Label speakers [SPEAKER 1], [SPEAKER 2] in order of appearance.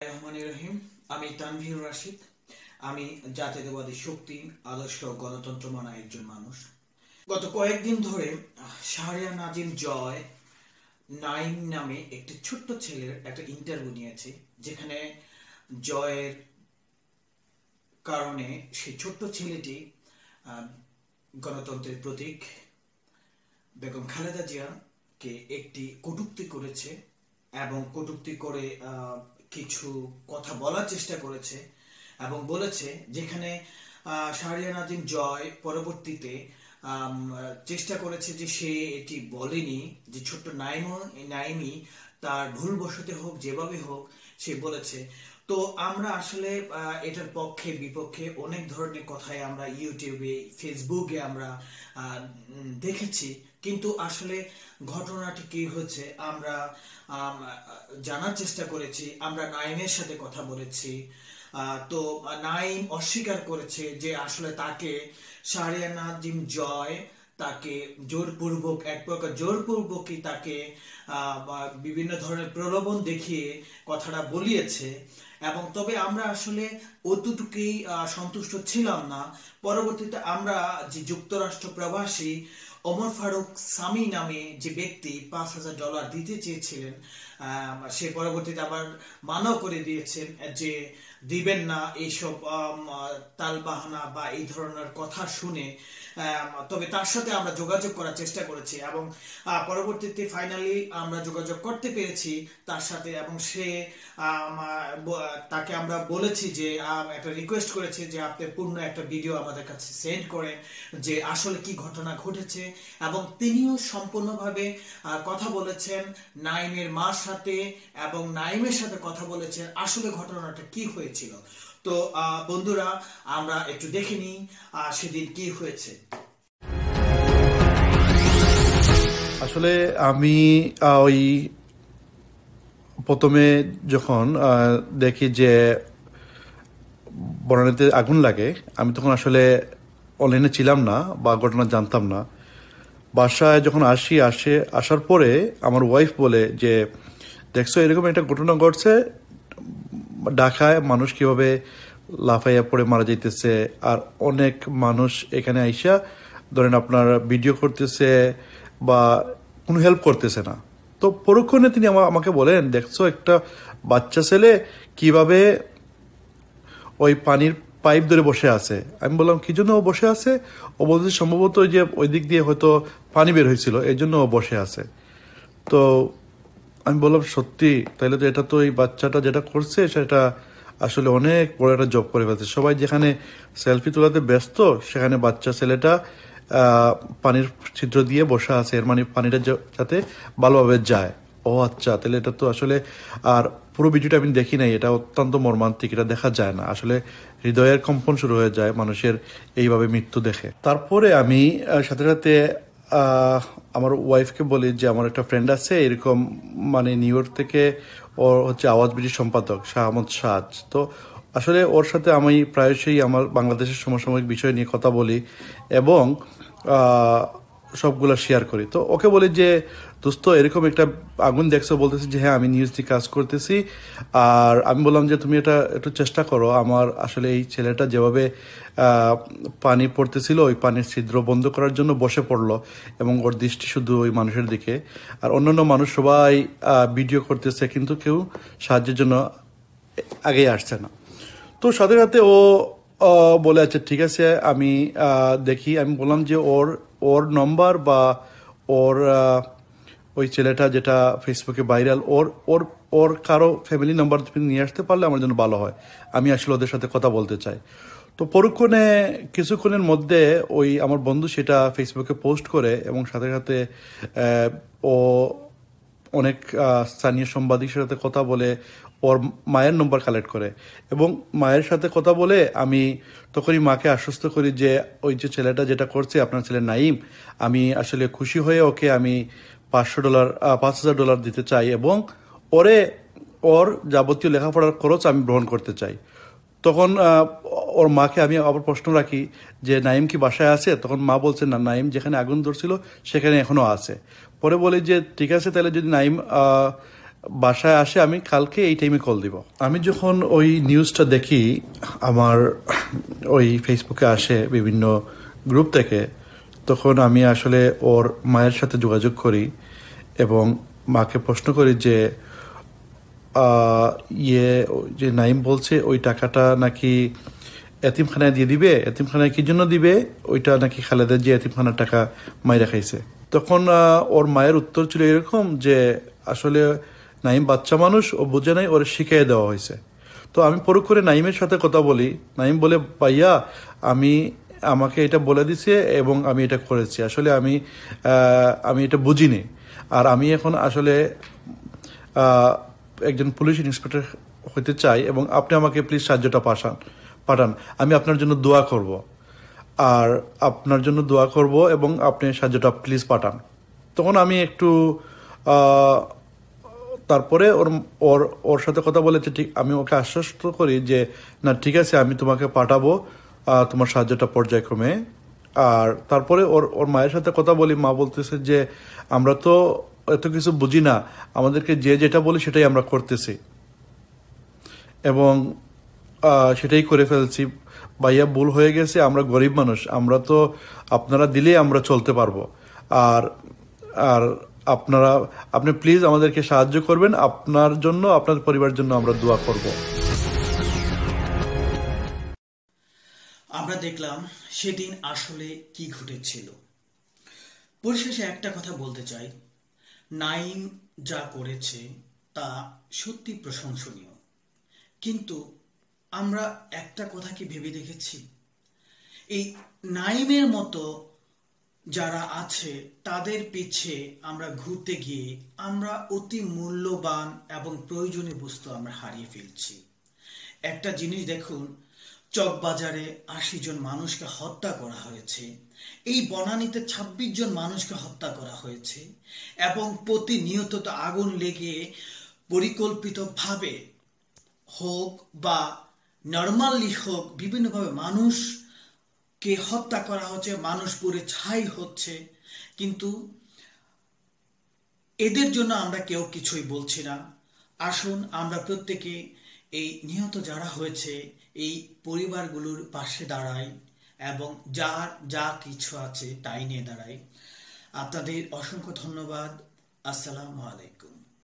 [SPEAKER 1] রহমানির রহিম। আমি তানভীর রাশিদ। আমি জাতীয়তাবাদী শক্তি আদর্শ গণতন্ত্র মানা একজন মানুষ। গত কয়েকদিন ধরে শাহরিয়ার নাজিম জয় নাইম নামে একটি ছোট্ট ছেলের একটা ইন্টারভিউ নিয়েছে, যেখানে জয়ের কারণে সেই ছোট্ট ছেলেটি গণতন্ত্রের প্রতীক বেগম খালেদা জিয়াকে একটি কটূক্তি করেছে এবং কটূক্তি করে কিছু কথা বলার চেষ্টা করেছে এবং বলেছে, যেখানে শাহরিয়ার নাজিম জয় পরবর্তীতে চেষ্টা করেছে যে সে এটি বলেনি, যে ছোট্ট নাইমি তার ভুলবশত হোক যেভাবে হোক সে বলেছে। তো আমরা আসলে এটার পক্ষে বিপক্ষে অনেক ধরনের কথাই আমরা ইউটিউবে ফেসবুকে আমরা দেখেছি, কিন্তু আসলে ঘটনাটি কি হচ্ছে আমরা জানার চেষ্টা করেছি। আমরা নাইমের সাথে কথা বলেছি, তো নাইম অস্বীকার করেছে যে আসলে তাকে শাহরিয়ার নাজিম জয় তাকে জোরপূর্বক, এক প্রকার জোরপূর্বকই তাকে বিভিন্ন ধরনের প্রলোভন দেখিয়ে কথাটা বলিয়েছে। এবং তবে আমরা আসলে অতটুকুই সন্তুষ্ট ছিলাম না। পরবর্তীতে আমরা যে যুক্তরাষ্ট্র প্রবাসী ওমর ফারুক সামি নামে যে ব্যক্তি $5,000 দিতে চেয়েছিলেন, সে পরবর্তীতে আবার মানাও করে দিয়েছেন যে দিবেন না এইসব তালবাহানা বা এই ধরনের কথা শুনে। তবে তার সাথে আমরা যোগাযোগ করার চেষ্টা করেছি এবং পরবর্তীতে ফাইনালি আমরা যোগাযোগ করতে পেরেছি তার সাথে, এবং সে তাকে আমরা বলেছি যে একটা রিকোয়েস্ট করেছি যে আপনি পূর্ণ একটা ভিডিও আমাদের কাছে সেন্ড করেন যে আসলে কি ঘটনা ঘটেছে। এবং তিনিও সম্পূর্ণভাবে কথা বলেছেন নাইমের মার সাথে এবং নাইমের সাথে কথা বলেছেন আসলে ঘটনাটা কি হয়েছিল। তো বন্ধুরা, আমরা একটু দেখে নিই সেদিন কি হয়েছে।
[SPEAKER 2] আসলে আমি ওই প্রথমে যখন দেখি যে বনানীতে আগুন লাগে, আমি তখন আসলে অনলাইনে ছিলাম না বা ঘটনা জানতাম না। বাসায় যখন আসার পরে আমার ওয়াইফ বলে যে দেখছো এরকম একটা ঘটনা ঘটছে, ঢাকায় মানুষ কিভাবে লাফাইয়া পড়ে মারা যাইতেছে, আর অনেক মানুষ এখানে আইসা ধরেন আপনার ভিডিও করতেছে বা কোনো হেল্প করতেছে না। তো পরক্ষণে তিনি আমাকে বলেন, দেখছো একটা বাচ্চা ছেলে কিভাবে ওই পানির পাইপ ধরে বসে আছে। আমি বললাম কি জন্য ও বসে আছে? ও বলছে সম্ভবত যে ওই দিক দিয়ে হয়তো পানি বের হয়েছিল, এই জন্য ও বসে আছে। তো আমি বললাম সত্যি? তাইলে তো এটা তো এই বাচ্চাটা যেটা করছে সেটা আসলে অনেক বড় একটা জব করে ফেলছে। সবাই যেখানে সেলফি তোলাতে ব্যস্ত, সেখানে বাচ্চা ছেলেটা পানির ছিদ্র দিয়ে বসা আছে, এর মানে পানিটা যাতে ভালোভাবে যায়। ও আচ্ছা, তাহলে এটা তো আসলে, আর পুরো ভিডিওটা আমি দেখি নাই, এটা অত্যন্ত মর্মান্তিক, এটা দেখা যায় না আসলে, হৃদয়ের কম্পন শুরু হয়ে যায় মানুষের এইভাবে মৃত্যু দেখে। তারপরে আমি সাথে সাথে আমার ওয়াইফকে বলি যে আমার একটা ফ্রেন্ড আছে এরকম, মানে নিউ ইয়র্ক থেকে, ওর হচ্ছে আওয়াজ বিডির সম্পাদক শাহ আহমদ সাজ। তো আসলে ওর সাথে আমি প্রায়শই আমার বাংলাদেশের সমসাময়িক বিষয় নিয়ে কথা বলি এবং সবগুলো শেয়ার করি। তো ওকে বলি যে দোস্ত এরকম একটা আগুন দেখছো, বলতেছি যে হ্যাঁ আমি নিউজ দিয়ে কাজ করতেছি। আর আমি বললাম যে তুমি এটা একটু চেষ্টা করো, আমার আসলে এই ছেলেটা যেভাবে পানি পড়তেছিল ওই পানির ছিদ্র বন্ধ করার জন্য বসে পড়লো এবং ওর দৃষ্টি শুধু ওই মানুষের দিকে, আর অন্যান্য মানুষ সবাই ভিডিও করতেছে কিন্তু কেউ সাহায্যের জন্য আগেই আসছে না। তো সাথে সাথে ও বলে আচ্ছা ঠিক আছে আমি দেখি। আমি বললাম যে ওর ওর নম্বর বা ওর ওই ছেলেটা যেটা ফেসবুকে ভাইরাল, ওর ওর ওর কারো ফ্যামিলি নাম্বার তুমি নিয়ে আসতে পারলে আমার জন্য ভালো হয়, আমি আসলে ওদের সাথে কথা বলতে চাই। তো পরক্ষণে কিছুক্ষণের মধ্যে ওই আমার বন্ধু সেটা ফেসবুকে পোস্ট করে এবং সাথে সাথে ও অনেক স্থানীয় সাংবাদিকের সাথে কথা বলে ওর মায়ের নম্বর কালেক্ট করে এবং মায়ের সাথে কথা বলে আমি তখনই মাকে আশ্বস্ত করি যে ওই যে ছেলেটা যেটা করছে আপনার ছেলে নাইম, আমি আসলে খুশি হয়ে ওকে আমি $5,000 দিতে চাই এবং ওর যাবতীয় লেখাপড়ার খরচ আমি গ্রহণ করতে চাই। তখন ওর মাকে আমি আবার প্রশ্ন রাখি যে নাইম কি বাসায় আছে? তখন মা বলছে না, নাইম যেখানে আগুন ধরছিল সেখানে এখনো আছে। পরে বলি যে ঠিক আছে, তাহলে যদি নাইম বাসায় আসে, আমি কালকে এই টাইমে কল দিব। আমি যখন ওই নিউজটা দেখি, আমার ওই ফেসবুকে আসে বিভিন্ন গ্রুপ থেকে, তখন আমি আসলে ওর মায়ের সাথে যোগাযোগ করি এবং মাকে প্রশ্ন করি যে আহ, ইয়ে যে নাইম বলছে ওই টাকাটা নাকি এতিমখানায় দিয়ে দিবে, এতিমখানায় কি জন্য দিবে, ওইটা নাকি খালেদার যে এতিমখানার টাকা মাইরা খাইছে। তখন ওর মায়ের উত্তর ছিল এরকম যে আসলে নাইম বাচ্চা মানুষ, ও বুঝে নাই, ওর শিখিয়ে দেওয়া হয়েছে। তো আমি পরখ করে নাইমের সাথে কথা বলি। নাইম বলে, ভাইয়া আমি আমাকে এটা বলে দিছে এবং আমি এটা করেছি, আসলে আমি এটা বুঝিনি। আর আমি এখন আসলে আহ, একজন পুলিশ ইন্সপেক্টর হতে চাই এবং আপনি আমাকে প্লিজ সাহায্যটা পাঠান। আমি আপনার জন্য দোয়া করব, আর আপনার জন্য দোয়া করব এবং আপনি সাহায্যটা প্লিজ পাঠান। তখন আমি একটু আহ, তারপরে ওর ওর ওর সাথে কথা বলেছে, ঠিক আমি ওকে আশ্বস্ত করি যে না ঠিক আছে, আমি তোমাকে পাঠাবো তোমার সাহায্যটা পর্যায়ক্রমে। আর তারপরে ওর ওর মায়ের সাথে কথা বলি, মা বলতেছে যে আমরা তো এত কিছু বুঝি না, আমাদেরকে যে যেটা বলি সেটাই আমরা করতেছি এবং সেটাই করে ফেলছি। ভাইয়া ভুল হয়ে গেছে, আমরা গরিব মানুষ, আমরা তো আপনারা দিলেই আমরা চলতে পারবো। আর আর আপনি প্লিজ আমাদেরকে সাহায্য করবেন, আপনার জন্য আপনার পরিবারের জন্য আমরা দোয়া করব।
[SPEAKER 1] আমরা দেখলাম সেদিন আসলে কি ঘটেছিল। পরিশেষে একটা কথা বলতে চাই, নাইম যা করেছে তা সত্যি প্রশংসনীয়, কিন্তু আমরা একটা কথা কি ভেবে দেখেছি, এই নাইমের মতো যারা আছে তাদের পিছে আমরা ঘুরতে গিয়ে আমরা অতি মূল্যবান এবং প্রয়োজনীয় বস্তু আমরা হারিয়ে ফেলছি। একটা জিনিস দেখুন, চকবাজারে ৮০ জন মানুষকে হত্যা করা হয়েছে, এই বনানীতে ২৬ জন মানুষকে হত্যা করা হয়েছে এবং প্রতিনিয়ত তো আগুন লেগে পরিকল্পিতভাবে হোক বা নর্মালি হোক বিভিন্নভাবে মানুষকে হত্যা করা হচ্ছে, মানুষ পুড়ে ছাই হচ্ছে, কিন্তু এদের জন্য আমরা কেউ কিছুই বলছি না। আসুন আমরা প্রত্যেকে এই নিহত যারা হয়েছে এই পরিবারগুলোর পাশে দাঁড়াই এবং যার যা কিছু আছে তাই নিয়ে দাঁড়াই। আপনাদের অসংখ্য ধন্যবাদ। আসসালামু আলাইকুম।